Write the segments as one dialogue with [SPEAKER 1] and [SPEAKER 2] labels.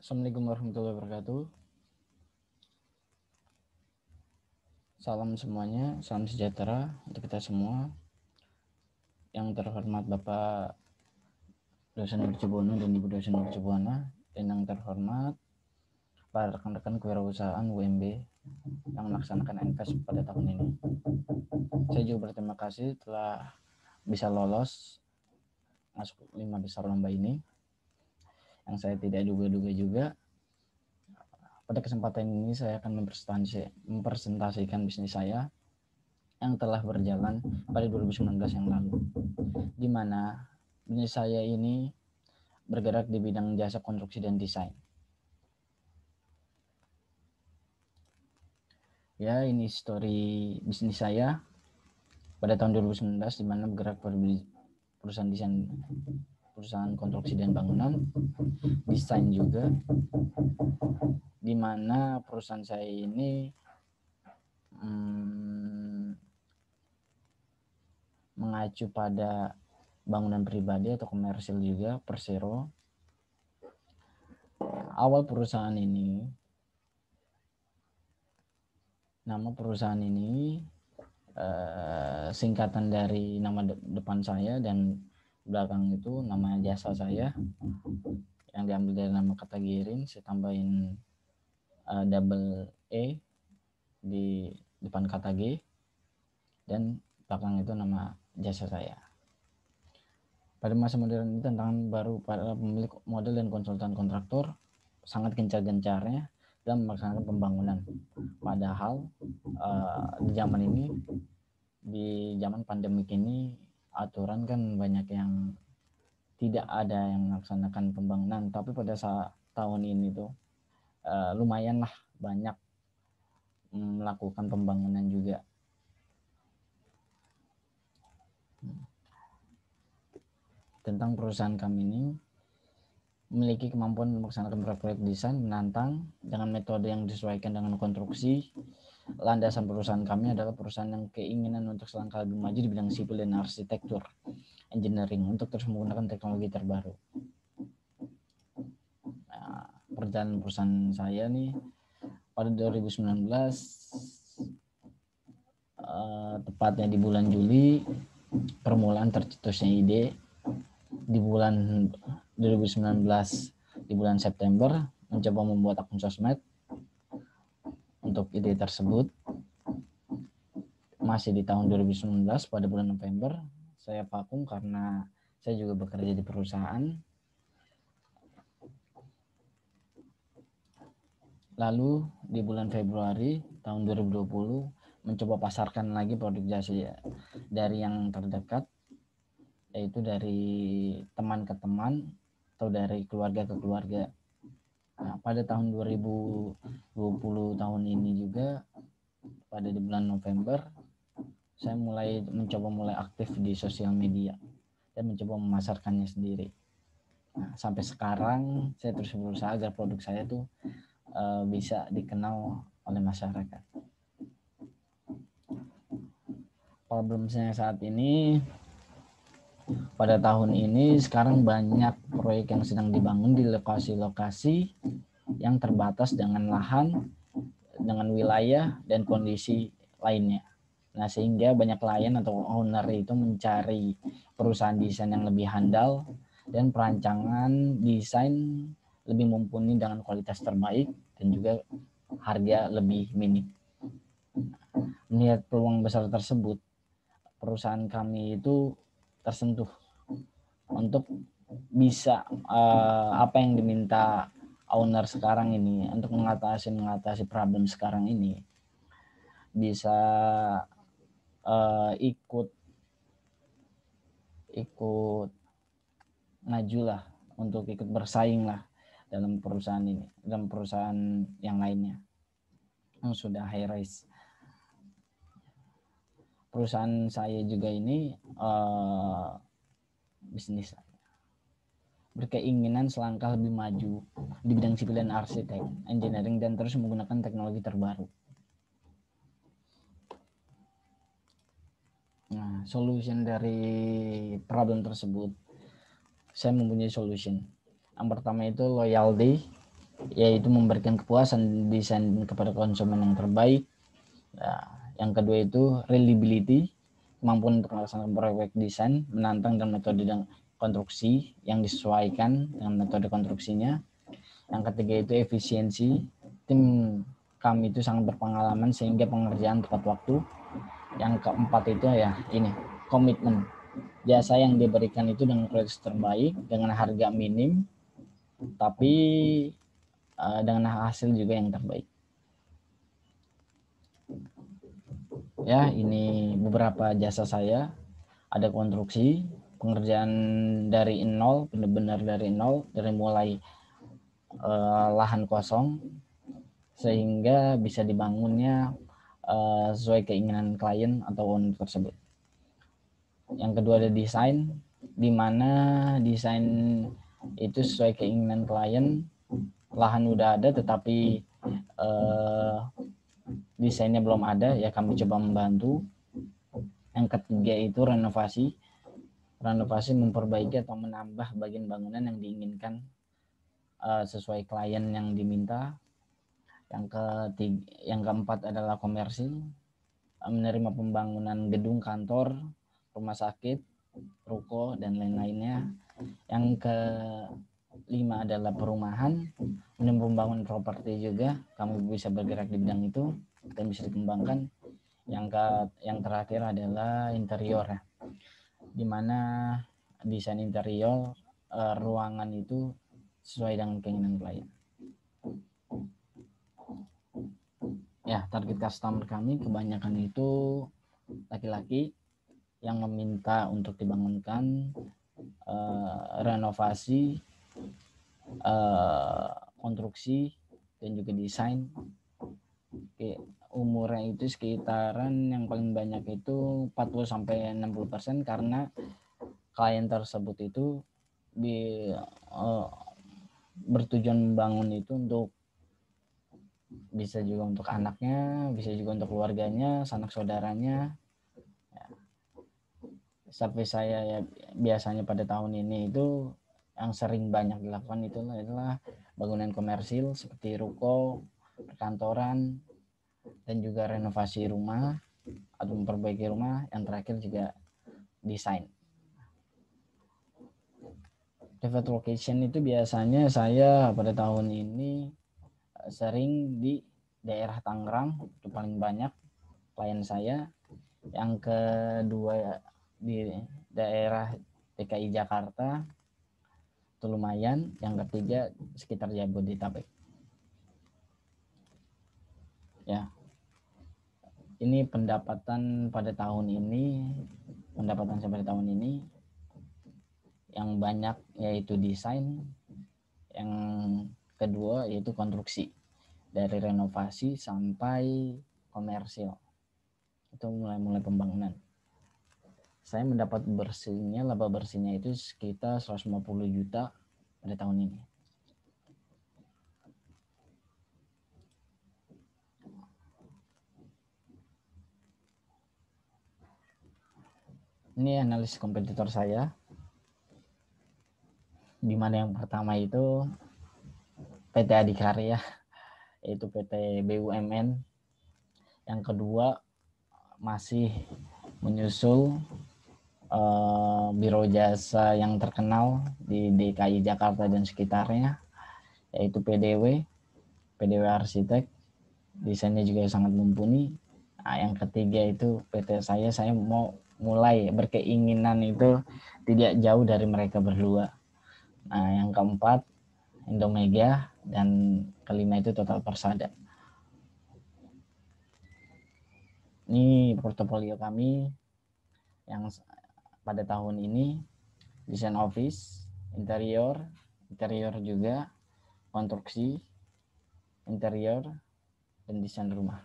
[SPEAKER 1] Assalamualaikum warahmatullahi wabarakatuh. Salam semuanya, salam sejahtera untuk kita semua. Yang terhormat Bapak dosen Nurcibono dan Ibu dosen Nurcibono, dan yang terhormat para rekan-rekan kewirausahaan UMB yang melaksanakan NPS pada tahun ini. Saya juga berterima kasih telah bisa lolos masuk 5 besar lomba ini, yang saya tidak duga-duga juga. Pada kesempatan ini saya akan mempresentasikan bisnis saya yang telah berjalan pada 2019 yang lalu, di mana bisnis saya ini bergerak di bidang jasa konstruksi dan desain. Ya, ini story bisnis saya pada tahun 2019, di mana bergerak pada perusahaan konstruksi dan bangunan, desain juga, di mana perusahaan saya ini mengacu pada bangunan pribadi atau komersil juga, Persero. Awal perusahaan ini, nama perusahaan ini singkatan dari nama depan saya, dan belakang itu nama jasa saya yang diambil dari nama kata Giring. Saya tambahin double E di depan kata G, dan belakang itu nama jasa saya. Pada masa modern ini, tantangan baru para pemilik model dan konsultan kontraktor sangat gencar-gencarnya dalam melaksanakan pembangunan. Padahal di zaman ini, di zaman pandemik ini, aturan kan banyak yang tidak ada yang melaksanakan pembangunan. Tapi pada saat tahun ini tuh lumayan lah banyak melakukan pembangunan juga. Tentang perusahaan kami ini, memiliki kemampuan melaksanakan proyek desain menantang dengan metode yang disesuaikan dengan konstruksi. Landasan perusahaan kami adalah perusahaan yang keinginan untuk selangkah lebih maju di bidang sipil dan arsitektur, engineering, untuk terus menggunakan teknologi terbaru. Nah, perjalanan perusahaan saya nih pada 2019, tepatnya di bulan Juli, permulaan tercetusnya ide. Di bulan 2019, di bulan September, mencoba membuat akun sosmed untuk ide tersebut. Masih di tahun 2019, pada bulan November, saya vakum karena saya juga bekerja di perusahaan. Lalu di bulan Februari tahun 2020, mencoba pasarkan lagi produk jasa dari yang terdekat, yaitu dari teman ke teman atau dari keluarga ke keluarga. Nah, pada tahun 2020 tahun ini juga, pada di bulan November, saya mulai aktif di sosial media dan mencoba memasarkannya sendiri. Nah, sampai sekarang saya terus berusaha agar produk saya tuh bisa dikenal oleh masyarakat. Problemnya saat ini, pada tahun ini sekarang banyak proyek yang sedang dibangun di lokasi-lokasi yang terbatas dengan lahan, dengan wilayah dan kondisi lainnya. Nah, sehingga banyak klien atau owner itu mencari perusahaan desain yang lebih handal dan perancangan desain lebih mumpuni dengan kualitas terbaik dan juga harga lebih minim. Melihat peluang besar tersebut, perusahaan kami itu tersentuh untuk bisa apa yang diminta owner sekarang ini untuk mengatasi problem sekarang ini, bisa ikut maju lah, untuk ikut bersaing lah dalam perusahaan ini, dalam perusahaan yang lainnya yang sudah high rise. Perusahaan saya juga ini bisnis berkeinginan selangkah lebih maju di bidang sipil dan arsitek, engineering, dan terus menggunakan teknologi terbaru. Nah, solution dari problem tersebut, saya mempunyai solution. Yang pertama itu loyalty. yaitu memberikan kepuasan desain kepada konsumen yang terbaik. Nah, yang kedua itu reliability, kemampuan untuk melaksanakan proyek desain menantang dan metode dan konstruksi yang disesuaikan dengan metode konstruksinya. Yang ketiga itu efisiensi, tim kami itu sangat berpengalaman sehingga pengerjaan tepat waktu. Yang keempat itu ya ini komitmen, jasa yang diberikan itu dengan kualitas terbaik dengan harga minim tapi dengan hasil juga yang terbaik. Ya, ini beberapa jasa saya. Ada konstruksi, pengerjaan dari nol, benar-benar dari nol, dari mulai lahan kosong sehingga bisa dibangunnya sesuai keinginan klien atau owner tersebut. Yang kedua ada desain, di mana desain itu sesuai keinginan klien. Lahan udah ada tetapi desainnya belum ada, ya kami coba membantu. Yang ketiga itu renovasi. Renovasi memperbaiki atau menambah bagian bangunan yang diinginkan sesuai klien yang diminta. Yang keempat adalah komersil, menerima pembangunan gedung kantor, rumah sakit, ruko dan lain-lainnya. Yang kelima adalah perumahan, menerima pembangunan properti juga, kami bisa bergerak di bidang itu dan bisa dikembangkan. Yang terakhir adalah interior, di mana desain interior ruangan itu sesuai dengan keinginan klien. Ya, target customer kami kebanyakan itu laki-laki yang meminta untuk dibangunkan renovasi, konstruksi dan juga desain. Umurnya itu sekitaran yang paling banyak itu 40-60% karena klien tersebut itu bertujuan membangun itu untuk bisa juga untuk anaknya, bisa juga untuk keluarganya, sanak saudaranya. Ya. Sampai saya ya biasanya pada tahun ini itu yang sering banyak dilakukan itu adalah bangunan komersil seperti ruko, perkantoran, dan juga renovasi rumah atau memperbaiki rumah. Yang terakhir juga desain. Private location itu biasanya saya pada tahun ini sering di daerah Tangerang, itu paling banyak klien saya. Yang kedua di daerah DKI Jakarta itu lumayan. Yang ketiga sekitar Jabodetabek. Ya, ini pendapatan pada tahun ini, pendapatan saya pada tahun ini yang banyak yaitu desain, yang kedua yaitu konstruksi, dari renovasi sampai komersil itu mulai pembangunan. Saya mendapat laba bersihnya itu sekitar 150 juta pada tahun ini. Ini analisis kompetitor saya, di mana yang pertama itu PT Adikarya, yaitu PT BUMN. Yang kedua masih menyusul biro jasa yang terkenal di DKI Jakarta dan sekitarnya, yaitu PDW Arsitek, desainnya juga sangat mumpuni. Nah, yang ketiga itu PT saya mau mulai berkeinginan itu tidak jauh dari mereka berdua. Nah, yang keempat Indomega, dan kelima itu Total Persada. Ini portofolio kami yang pada tahun ini: desain office, interior juga, konstruksi, interior, dan desain rumah.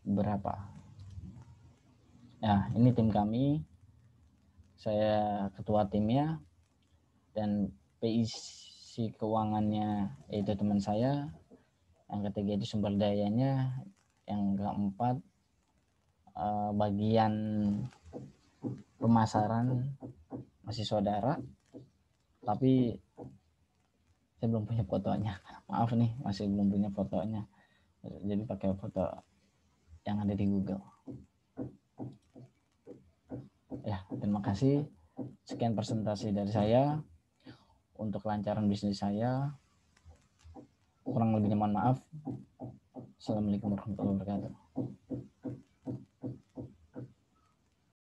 [SPEAKER 1] Berapa? Nah, ini tim kami. Saya ketua timnya, dan PIC keuangannya yaitu teman saya. Yang ketiga itu sumber dayanya. Yang keempat bagian pemasaran masih saudara, tapi Saya belum punya fotonya. Maaf nih, masih belum punya fotonya. Jadi pakai foto yang ada di Google. Ya, terima kasih. Sekian presentasi dari saya untuk kelancaran bisnis saya. Kurang lebihnya mohon maaf. Assalamualaikum warahmatullahi wabarakatuh.